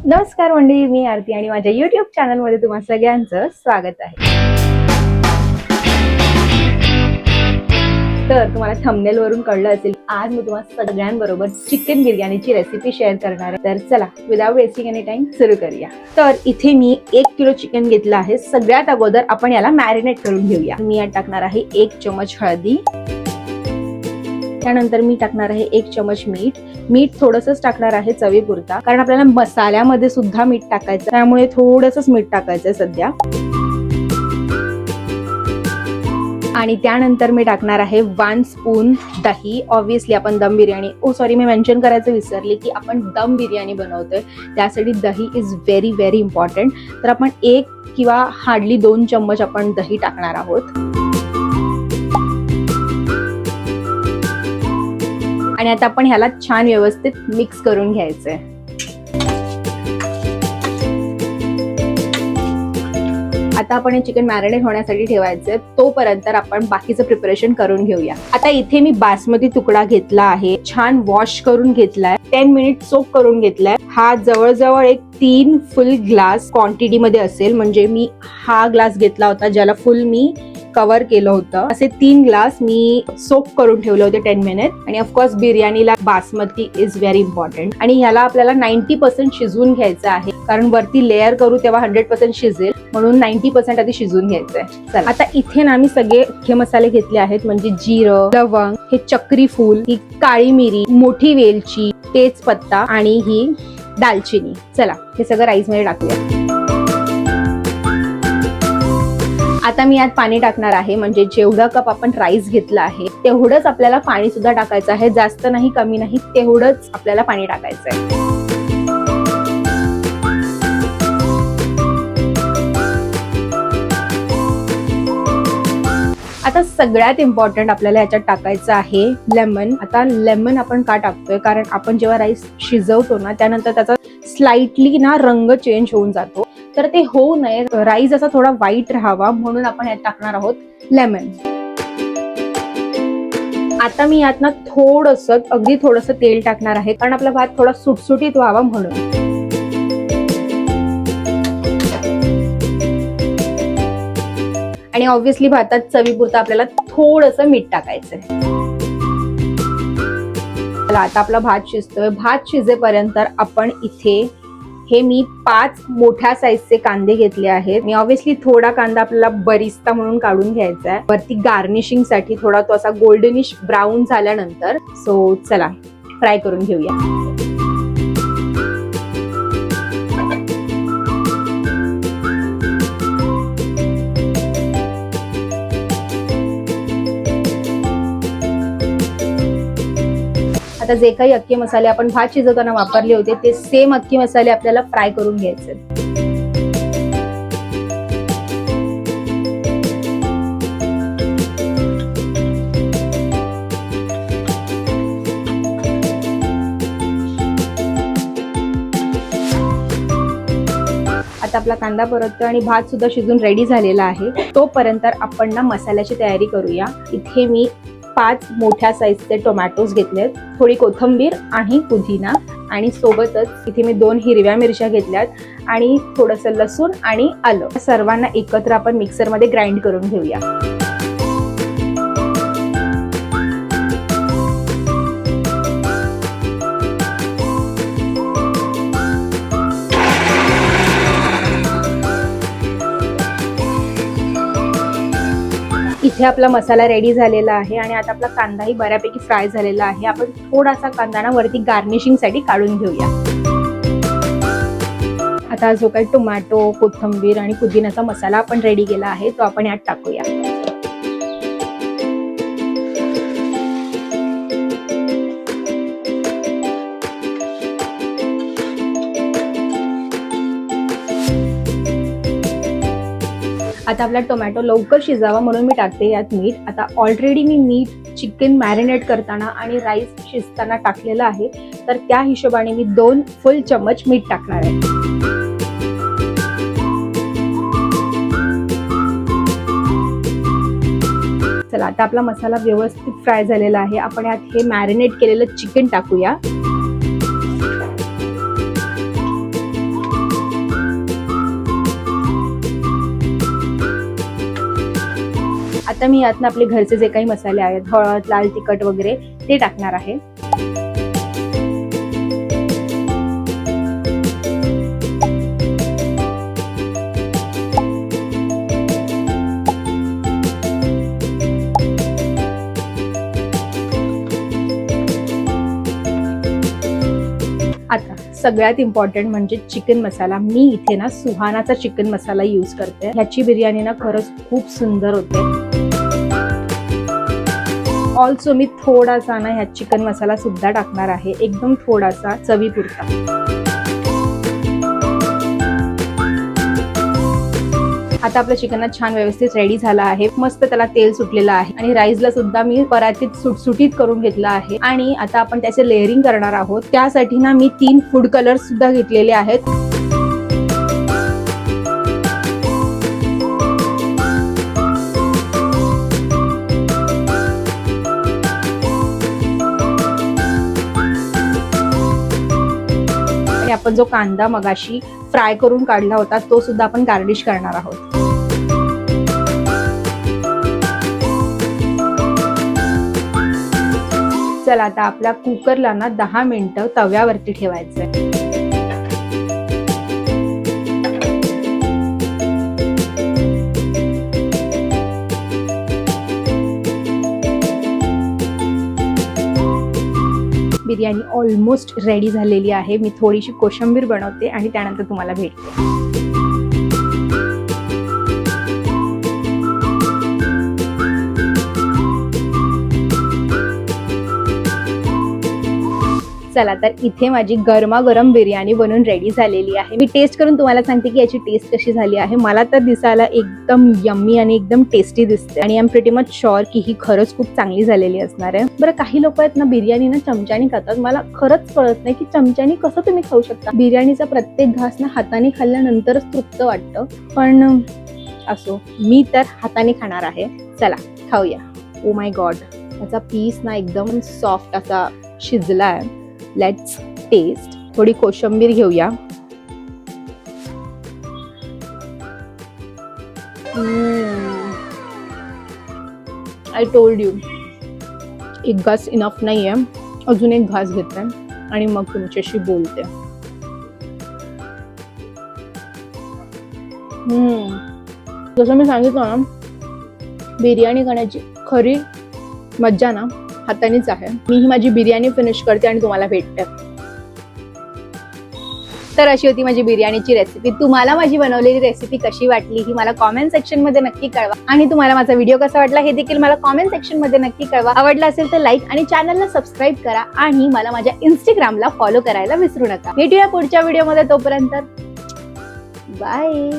नमस्कार मंडळी, मी आरती आणि माझ्या YouTube चॅनलमध्ये तुम्हा सगळ्यांचं स्वागत आहे. तर तुम्हाला थंबनेल वरून कळलं असेल, आज मी तुम्हाला सगळ्यांबरोबर चिकन बिर्याणीची रेसिपी शेअर करणार आहे. तर चला विदाउट वेस्टिंग एनी टाइम सुरू करूया. तर इथे मी 1 किलो चिकन घेतलं आहे. सगळ्यात अगोदर आपण याला मॅरिनेट करून घेऊया. मी यात टाकणार आहे 1 चमच हळदी, त्यानंतर मी टाकणार आहे 1 चमच मीठ थोडंसंच टाकणार आहे चवीपुरता, कारण आपल्याला मसाल्यामध्ये सुद्धा मीठ टाकायचं, त्यामुळे थोडंसंच मीठ टाकायचंय सध्या. आणि त्यानंतर मी टाकणार आहे 1 स्पून दही. ऑब्विसली आपण दम बिर्याणी, मी मेन्शन करायचं विसरले की आपण दम बिर्याणी बनवतोय, त्यासाठी दही इज व्हेरी व्हेरी इम्पॉर्टंट. तर आपण 1 किंवा हार्डली 2 चम्मच आपण दही टाकणार आहोत. आणि आता आपण ह्याला छान व्यवस्थित मिक्स करून घ्यायचंय. आता आपण हे चिकन मॅरिनेट होण्यासाठी ठेवायचंय, तोपर्यंत आपण बाकीचं प्रिपरेशन करून घेऊया. आता इथे मी बासमती तुकडा घेतला आहे, छान वॉश करून घेतलाय, 10 मिनिट सोक करून घेतलाय. हा जवळजवळ एक 3 फुल ग्लास क्वांटिटी मध्ये असेल, म्हणजे मी हा ग्लास घेतला होता ज्याला फुल मी कव्हर केलं होतं. असे 3 ग्लास मी सोक करून ठेवले होते 10 मिनिट. आणि ऑफकोर्स बिर्याणीला बासमती इज व्हेरी इम्पॉर्टंट. आणि ह्याला आपल्याला 90% शिजवून घ्यायचं आहे, कारण वरती लेअर करू तेव्हा 100% शिजेल, म्हणून 90% आधी शिजवून घ्यायचंय. चला आता इथे ना मी सगळे अख्खे मसाले घेतले आहेत, म्हणजे जिरं, लवंग, हे चक्री फूल, ही काळी मिरी, मोठी वेलची, तेजपत्ता आणि ही दालचिनी. चला हे सगळं राईस मध्ये टाकूया. आता मी यात पाणी टाकणार आहे, म्हणजे जेवढा कप आपण राईस घेतला आहे तेवढंच आपल्याला पाणी सुद्धा टाकायचं आहे. जास्त नाही, कमी नाही, तेवढंच आपल्याला पाणी टाकायचं आहे. आता सगळ्यात इम्पॉर्टंट आपल्याला याच्यात टाकायचं आहे लेमन. आता लेमन आपण का टाकतोय, कारण आपण जेव्हा राईस शिजवतो ना, त्यानंतर त्याचा स्लाइटली ना रंग चेंज होऊन जातो. तर ते होऊ नये, राईस असा थोडा व्हाईट राहावा, म्हणून आपण यात टाकणार आहोत लेमन. आता मी यात ना अगदी थोडंसं तेल टाकणार आहे, कारण आपला भात थोडा सुटसुटीत व्हावा म्हणून. आणि ऑब्विसली भातात चवीपुरतं आपल्याला थोडंसं मीठ टाकायचंय. आता आपला भात शिजतोय. भात शिजेपर्यंत आपण इथे हे मी 5 मोठ्या साईजचे कांदे घेतले आहेत. मी ऑब्विसली थोडा कांदा आपल्याला बरिस्ता म्हणून काढून घ्यायचा आहे, वरती गार्निशिंग साठी थोडा तो असा गोल्डनिश ब्राऊन झाल्यानंतर. सो चला फ्राय करून घेऊया. आता जे काही अख्खे मसाले आपण भात शिजवताना वापरले होते, ते सेम अख्खे मसाले आपल्याला फ्राय करून घ्यायचे. आता आपला कांदा परततोय आणि भात सुद्धा शिजून रेडी झालेला आहे. तोपर्यंत आपण ना मसाल्याची तयारी करूया. इथे मी 5 मोठ्या साईजचे टोमॅटोज घेतलेत, थोडी कोथिंबीर आणि पुदिना, आणि सोबतच इथे मी 2 हिरव्या मिरच्या घेतल्यात आणि थोडंसं लसूण आणि आलं. सर्वांना एकत्र आपण मिक्सरमध्ये ग्राइंड करून घेऊया. इथे आपला मसाला रेडी झालेला आहे आणि आता आपला कांदाही बऱ्यापैकी फ्राय झालेला आहे. आपण थोडासा कांदा ना वरती गार्निशिंग साठी काढून घेऊया. आता जो काही टोमॅटो, कोथिंबीर आणि पुदिन्याचा मसाला आपण रेडी केला आहे, तो आपण यात टाकूया. आता आपला टोमॅटो लवकर शिजावा म्हणून मी टाकते यात मीठ. आता ऑलरेडी मी मीठ चिकन मॅरिनेट करताना आणि राईस शिजताना टाकलेलं आहे, तर त्या हिशोबाने मी 2 फुल चम्मच मीठ टाकणार आहे. चला आता आपला मसाला व्यवस्थित फ्राय झालेला आहे. आपण यात हे मॅरिनेट केलेलं चिकन टाकूया. आता मी यातनं आपले घरचे जे काही मसाले आहेत, हळद, लाल तिखट वगैरे ते टाकणार आहे. आता सगळ्यात इम्पॉर्टंट म्हणजे चिकन मसाला. मी इथे ना सुहानाचा चिकन मसाला यूज करते. ह्याची बिर्याणी ना खरंच खूप सुंदर होते. ऑल्सो मी थोडासा ना ह्यात चिकन मसाला सुद्धा टाकणार आहे, एकदम थोडासा चवीपुरता. आता आपलं चिकन छान व्यवस्थित रेडी झालं आहे. मस्त त्याला तेल सुटलेलं आहे आणि राईसला सुद्धा मी परातीत सुटसुटीत करून घेतलं आहे. आणि आता आपण त्याचे लेअरिंग करणार आहोत. त्यासाठी ना मी 3 फूड कलर सुद्धा घेतलेले आहेत. आणि आपण जो कांदा मगाशी फ्राय करून काढला होता तो सुद्धा आपण गार्निश करणार आहोत. चला आता आपल्या कुकरला ना 10 मिनिटं तव्यावरती ठेवायचंय. बिर्याणी ऑलमोस्ट रेडी झालेली आहे. मी थोडीशी कोशिंबीर बनवते आणि त्यानंतर तुम्हाला भेटते. चला तर इथे माझी गरमागरम बिर्याणी बनून रेडी झालेली आहे. मी टेस्ट करून तुम्हाला सांगते की याची टेस्ट कशी झाली आहे. मला तर दिसायला एकदम यम्मी आणि एकदम टेस्टी दिसते आणि I am pretty much sure की ही खरंच खूप चांगली झालेली असणार आहे. बरं, काही लोक आहेत ना बिर्याणी ना चमच्याने खातात. मला खरंच कळत नाही की चमच्याने कसं तुम्ही खाऊ शकता. बिर्याणीचा प्रत्येक घास ना हाताने खाल्ल्यानंतरच तृप्त वाटतं, पण असो, मी तर हाताने खाणार आहे. चला खाऊया. ओ माय गॉड, त्याचा पीस ना एकदम सॉफ्ट असा शिजला आहे. Let's taste. थोडी कोशिंबीर घेऊया. आय टोल्ड यू, एक घास इनफ नाहीये. अजून एक घास घेते आणि मग तुमच्याशी बोलते. जसं मी सांगितलं ना, बिर्याणी खाण्याची खरी मज्जा ना हातानेच आहे. मी ही माझी बिर्याणी फिनिश करते आणि तुम्हाला भेटते. तर अशी होती माझी बिर्याणीची रेसिपी. तुम्हाला माझी बनवलेली रेसिपी कशी वाटली ही मला कॉमेंट सेक्शन मध्ये नक्की कळवा. आणि तुम्हाला माझा व्हिडिओ कसा वाटला हे देखील मला कॉमेंट सेक्शन मध्ये नक्की कळवा. आवडला असेल तर लाईक आणि चॅनलला सबस्क्राईब करा आणि मला माझ्या इंस्टाग्रामला फॉलो करायला विसरू नका. भेटूया पुढच्या व्हिडिओमध्ये. तोपर्यंत बाय.